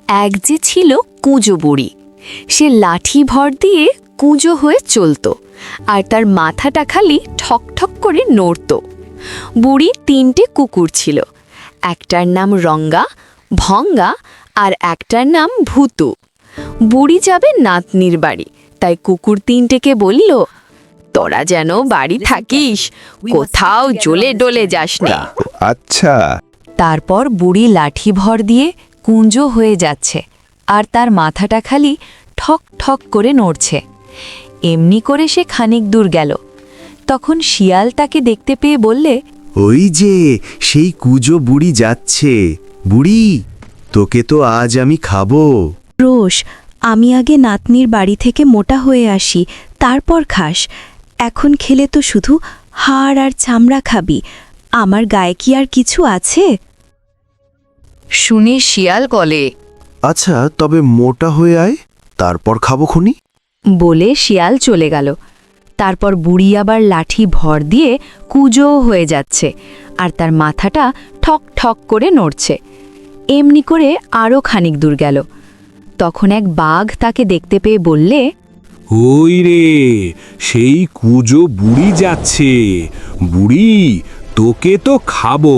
এক যে ছিল কুঁজো বুড়ি। সে লাঠি ভর দিয়ে কুঁজো হয়ে চলত, আর তার মাথাটা খালি ঠক ঠক করে নড়ত। বুড়ি তিনটে কুকুর ছিল, একটার নাম রঙ্গা, ভঙ্গা আর একটার নাম ভূতু। বুড়ি যাবে নাতনির বাড়ি, তাই কুকুর তিনটেকে বলল, তোরা যেন বাড়ি থাকিস, কোথাও জ্বলে ডলে যাস না। আচ্ছা। তারপর বুড়ি লাঠি ভর দিয়ে কুঞ্জো হয়ে যাচ্ছে, আর তার মাথাটা খালি ঠক ঠক করে নড়ছে। এমনি করে সে খানিক দূর গেল। তখন শিয়াল তাকে দেখতে পেয়ে বললে, ওই যে সেই কুজো বুড়ি যাচ্ছে। বুড়ি, তোকে তো আজ আমি খাবো। রোশ, আমি আগে নাতনির বাড়ি থেকে মোটা হয়ে আসি, তারপর খাস। এখন খেলে তো শুধু হাড় আর চামড়া খাবি। আমার গায়ে কি আর কিছু আছে? শুনে শিয়াল বলে, আচ্ছা, তবে মোটা হয়ে আয়, তারপর খাবো খুনি। বলে শিয়াল চলে গেল। তারপর বুড়ি আবার লাঠি ভর দিয়ে কুঁজো হয়ে যাচ্ছে, আর তার মাথাটা ঠক ঠক করে নড়ছে। এমনি করে আরও খানিক দূর গেল। তখন এক বাঘ তাকে দেখতে পেয়ে বললে, ওই রে, সেই কুজো বুড়ি যাচ্ছে। বুড়ি, তোকে তো খাবো।